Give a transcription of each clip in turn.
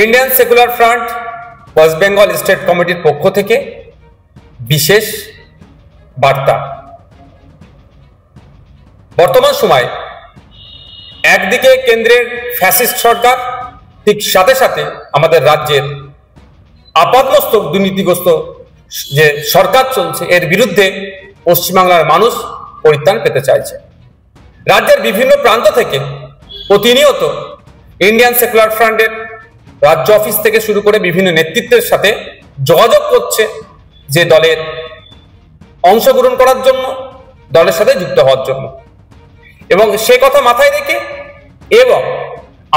Indian secular front waist Bengal state কমিটির পক্ষ থেকে বিশেষ বার্তা। বর্তমান সময় একদিকে কেন্দ্রের ফ্যাসিস্ট সরকার, ঠিক সাথে সাথে আমাদের রাজ্যের আপাতমস্তক দুর্নীতিগ্রস্ত যে সরকার চলছে, এর বিরুদ্ধে পশ্চিমবাংলার মানুষ পরিত্রাণ পেতে চাইছে। রাজ্যের বিভিন্ন প্রান্ত থেকে প্রতিনিয়ত ইন্ডিয়ান সেকুলার ফ্রন্টের রাজ্য অফিস থেকে শুরু করে বিভিন্ন নেতৃত্বের সাথে যোগাযোগ করছে যে দলের অংশগ্রহণ করার জন্য, দলের সাথে যুক্ত হওয়ার জন্য, এবং সে কথা মাথায় রেখে এবং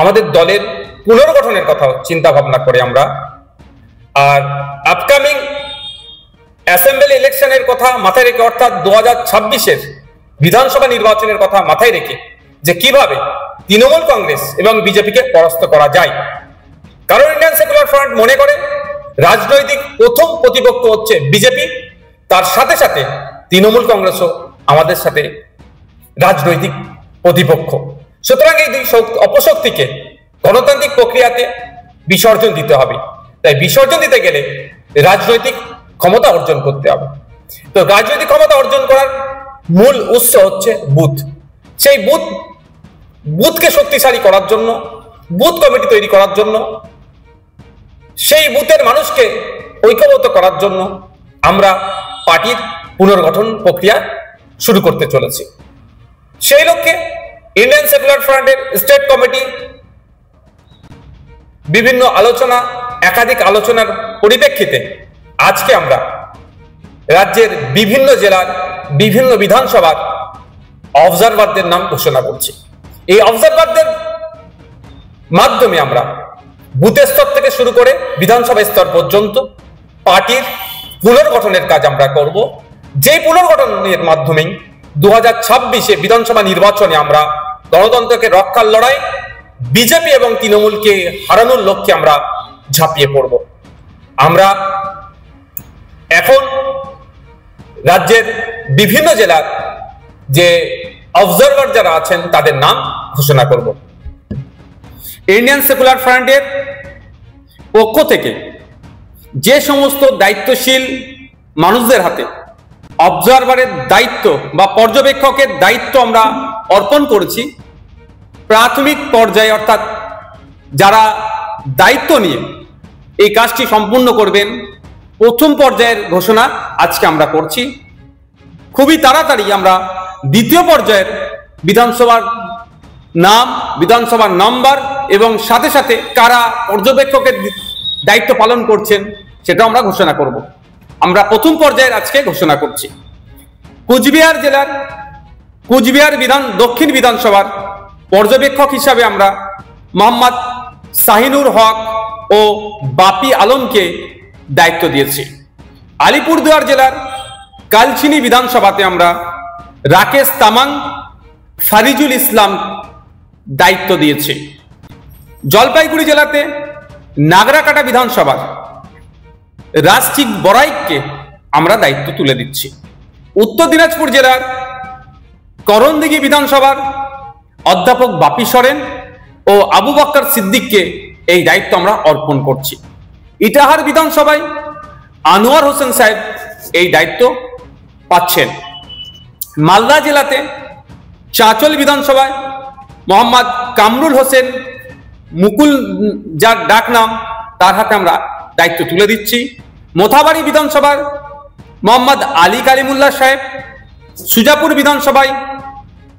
আমাদের দলের পুনর্গঠনের কথা চিন্তা ভাবনা করে আমরা আর আপকামিং অ্যাসেম্বলি ইলেকশনের কথা মাথায় রেখে, অর্থাৎ 2026-এর বিধানসভা নির্বাচনের কথা মাথায় রেখে যে কিভাবে তৃণমূল কংগ্রেস এবং বিজেপিকে পরাস্ত করা যায়। কারণ ইন্ডিয়ান সেকুলার ফ্রন্ট মনে করে রাজনৈতিক প্রথম প্রতিপক্ষ হচ্ছে বিজেপি, তার সাথে সাথে তৃণমূল কংগ্রেসও আমাদের সাথে রাজনৈতিক প্রতিপক্ষ। সুতরাং এই দুই অপশক্তিকে গণতান্ত্রিক প্রক্রিয়াতে বিসর্জন দিতে হবে। তাই বিসর্জন দিতে গেলে রাজনৈতিক ক্ষমতা অর্জন করতে হবে। তো রাজনৈতিক ক্ষমতা অর্জন করার মূল উৎস হচ্ছে বুথ। সেই বুথকে শক্তিশালী করার জন্য, বুথ কমিটি তৈরি করার জন্য, সেই বুথের মানুষকে ঐক্যবদ্ধ করার জন্য আমরা পার্টির পুনর্গঠন প্রক্রিয়া শুরু করতে চলেছি। সেই লক্ষ্যে ইন্ডিয়ান সেকুলার ফ্রন্টের স্টেট কমিটি বিভিন্ন আলোচনা, একাধিক আলোচনার পরিপ্রেক্ষিতে আজকে আমরা রাজ্যের বিভিন্ন জেলার বিভিন্ন বিধানসভার অবজারভারদের নাম ঘোষণা করছি। এই অবজারভারদের মাধ্যমে আমরা বুথ স্তর থেকে শুরু করে বিধানসভা স্তর পর্যন্ত পার্টির পুনর্গঠনের কাজ আমরা করব। যে পুনর্গঠনের মাধ্যমে 2026-এ বিধানসভা নির্বাচনে আমরা গণতন্ত্রকে রক্ষার লড়াই, বিজেপি এবং তৃণমূলকে হারানোর লক্ষ্যে আমরা ঝাঁপিয়ে পড়ব। আমরা এখন রাজ্যের বিভিন্ন জেলার যে অবজারভার যারা আছেন তাদের নাম ঘোষণা করব। ইন্ডিয়ান সেকুলার ফ্রন্টের পক্ষ থেকে যে সমস্ত দায়িত্বশীল মানুষদের হাতে অবজারভারের দায়িত্ব বা পর্যবেক্ষকের দায়িত্ব আমরা অর্পণ করেছি, প্রাথমিক পর্যায়ে অর্থাৎ যারা দায়িত্ব নিয়ে এই কাজটি সম্পূর্ণ করবেন, প্রথম পর্যায়ের ঘোষণা আজকে আমরা করছি। খুবই তাড়াতাড়ি আমরা দ্বিতীয় পর্যায়ের বিধানসভার নাম, বিধানসভার নাম্বার এবং সাথে সাথে কারা পর্যবেক্ষকের দায়িত্ব পালন করছেন সেটা আমরা ঘোষণা করব। আমরা প্রথম পর্যায়ের আজকে ঘোষণা করছি। কুচবিহার জেলার কুচবিহার দক্ষিণ বিধানসভার পর্যবেক্ষক হিসাবে আমরা মোহাম্মদ শাহিনুর হক ও বাপি আলমকে দায়িত্ব দিয়েছি। আলিপুরদুয়ার জেলার কালচিনি বিধানসভাতে আমরা রাকেশ তামাং, ফারিজুল ইসলাম দায়িত্ব দিয়েছি। জলপাইগুড়ি জেলাতে নাগরাকাটা বিধানসভার রাজচিক বড়াইককে আমরা দায়িত্ব তুলে দিচ্ছি। উত্তর দিনাজপুর জেলার করণদিঘি বিধানসভার অধ্যাপক বাপি সরেন ও আবু বক্কর সিদ্দিককে এই দায়িত্ব আমরা অর্পণ করছি। ইটাহার বিধানসভায় আনোয়ার হোসেন সাহেব এই দায়িত্ব পাচ্ছেন। মালদা জেলাতে চাঁচল বিধানসভায় মোহাম্মদ কামরুল হোসেন মুকুল, যার ডাক নাম, তার হাতে আমরা দায়িত্ব তুলে দিচ্ছি। মোথাবাড়ি বিধানসভার মোহাম্মদ আলী কালিমুল্লাহ সাহেব, সুজাপুর বিধানসভায়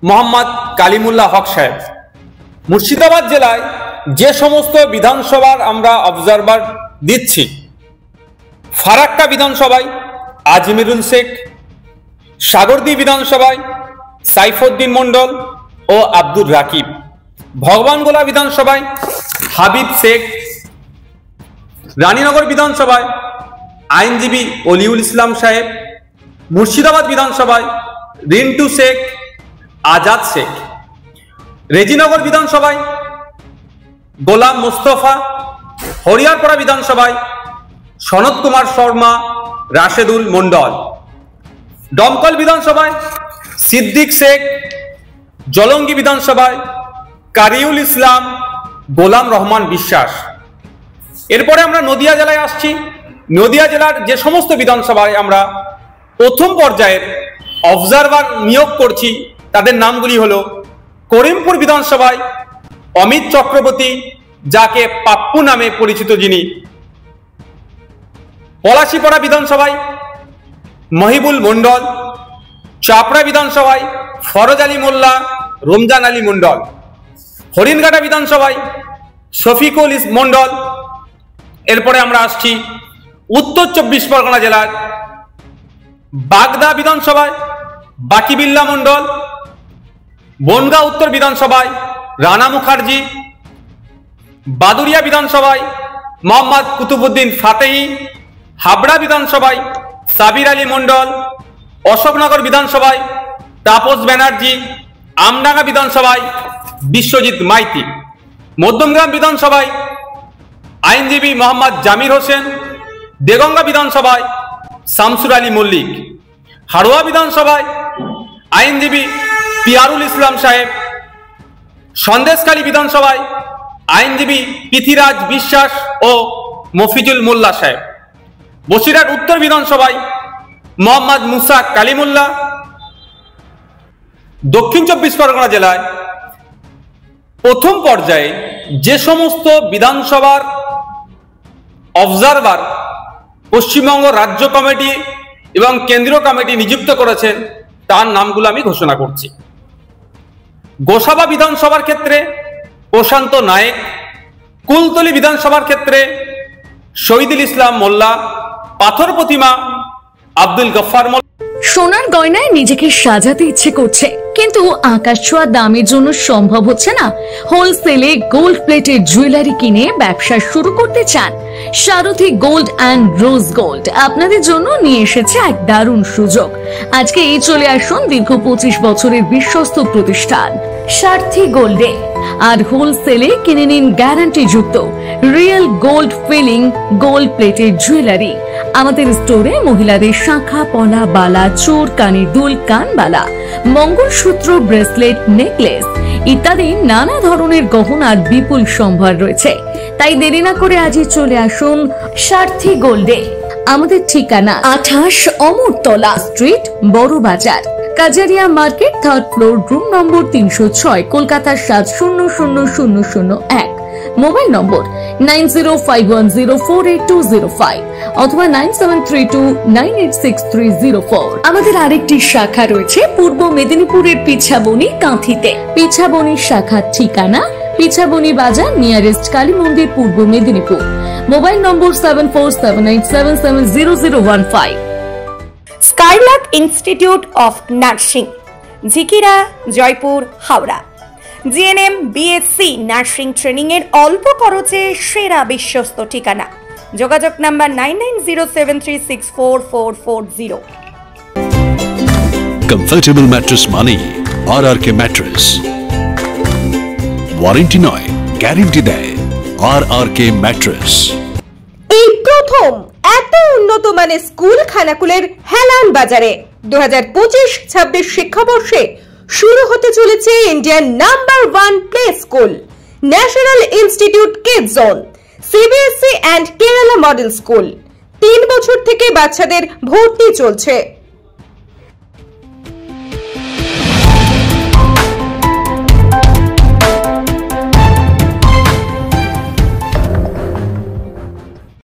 মোহাম্মদ কালিমুল্লাহ হক সাহেব। মুর্শিদাবাদ জেলায় যে সমস্ত বিধানসভার আমরা অবজারভার দিচ্ছি, ফারাক্কা বিধানসভায় আজমিরুল শেখ, সাগরদী বিধানসভায় সাইফুদ্দিন মন্ডল ও আব্দুর রাকিব, ভগবানগোলা বিধানসভায় হাবিব শেখ, রানীনগর বিধানসভায় আইনজীবী অলিউল ইসলাম সাহেব, মুর্শিদাবাদ বিধানসভায় রিন্টু শেখ, আজাদ শেখ, রেজিনগর বিধানসভায় গোলাম মোস্তফা, হরিয়ারপাড়া বিধানসভায় সনৎ কুমার শর্মা, রাশেদুল মন্ডল, দমকল বিধানসভায় সিদ্দিক শেখ, জলঙ্গি বিধানসভায় কারিউল ইসলাম, গোলাম রহমান বিশ্বাস, এরপরে আমরা নদিয়া জেলায় আসছি। নদিয়া জেলার যে সমস্ত বিধানসভায় আমরা প্রথম পর্যায়ের অবজারভার নিয়োগ করছি তাদের নামগুলি হলো করিমপুর বিধানসভায় অমিত চক্রবর্তী, যাকে পাপ্পু নামে পরিচিত যিনি, পলাশিপাড়া বিধানসভায় মহিবুল মন্ডল, চাপড়া বিধানসভায় ফরজ আলী মোল্লা, রমজান আলী মন্ডল, হরিণঘাটা বিধানসভায় শফিকুল মন্ডল। এরপরে আমরা আসছি উত্তর 24 পরগনা জেলার বাগদা বিধানসভায় বাকিবিল্লা মন্ডল, বনগাঁ উত্তর বিধানসভায় রানা মুখার্জি, বাদুরিয়া বিধানসভায় মোহাম্মদ কুতুবুদ্দিন ফাতেহি, হাবড়া বিধানসভায় সাবির আলী মন্ডল, অশোকনগর বিধানসভায় তাপস ব্যানার্জি, আমডাঙ্গা বিধানসভায় বিশ্বজিৎ মাইতি, মধ্যমগ্রাম বিধানসভায় আইনজীবী মোহাম্মদ জামির হোসেন, দেগঙ্গা বিধানসভায় শামসুর আলী মল্লিক, হাড়োয়া বিধানসভায় আইনজীবী পিয়ারুল ইসলাম সাহেব, সন্দেশখালী বিধানসভায় আইনজীবী পৃথিরাজ বিশ্বাস ও মফিজুল মোল্লা সাহেব, বসিরহাট উত্তর বিধানসভায় মোহাম্মদ মুসা কালিমুল্লাহ। দক্ষিণ 24 পরগনা জেলায় প্রথম পর্যায়ে যে সমস্ত বিধানসভার অবজারভার পশ্চিমবঙ্গ রাজ্য কমিটি এবং কেন্দ্রীয় কমিটি নিযুক্ত করেছেন তার নামগুলো আমি ঘোষণা করছি। গোসাবা বিধানসভার ক্ষেত্রে প্রশান্ত নায়েক, কুলতলি বিধানসভার ক্ষেত্রে শহীদুল ইসলাম মোল্লা, পাথর প্রতিমা আব্দুল গফফার মোল্লা। সোনার গয়নায় নিজেকে সাজাতে ইচ্ছে করছে, কিন্তু আকাশ ছোঁয়া দামের জন্য সম্ভব হচ্ছে না। হোলসেলে গোল্ড প্লেটেড জুয়েলারি কিনে ব্যবসা শুরু করতে চান? সারথী গোল্ড অ্যান্ড রোজ গোল্ড আপনাদের জন্য নিয়ে এসেছে এক দারুণ সুযোগ। আজকে এই চলে আসুন দীর্ঘ 25 বছরের বিশ্বস্ত প্রতিষ্ঠান সারথী গোল্ডে, আর হোলসেলে কিনে নিন গ্যারান্টি যুক্ত real gold filling gold plated jewellery. আমাদের স্টোরে মহিলাদের শাঁখা, পলা, বালা, চোর, কানের দুল, কানবালা, মঙ্গলসূত্র, ব্রেসলেট, নেকলেস ইত্যাদি নানা ধরনের গহনার বিপুল সম্ভার রয়েছে। তাই দেরি না করে আজই চলে আসুন সারথী গোল্ডে। আমাদের ঠিকানা 28 অমরতলা স্ট্রিট, বড় বাজার, Kajaria market, 3rd floor, room number 306, Kolkata 700001। Mobile নম্বর 9051048205 অথবা 9732986304। আমাদের আরেকটি শাখা রয়েছে পূর্ব মেদিনীপুরের পিছাবনি কাঁথিতে। পিছাবনির শাখার ঠিকানা পিছাবনি বাজার, নিয়ারেস্ট কালী মন্দির, পূর্ব Medinipur. Mobile number 7478770015। Skylark institute of nursing, Jhikira, Jaipur, Howrah. GNM, BSc nursing training এর অল্প খরচে সেরা বিশ্বস্ত ঠিকানা। যোগাযোগ number 9907364440। Comfortable mattress money, RRK mattress. Warranty নয়, গ্যারান্টি দেয় RRK mattress। এই প্রথম এত উন্নত মানের স্কুল খানাকুলের হেলান বাজারে 2025-26 শিক্ষাবর্ষে শুরু হতে চলেছে Indian number 1 play school, national institute kids zone, CBSE and Kerala model school. 3 বছর থেকে বাচ্চাদের ভর্তি চলছে।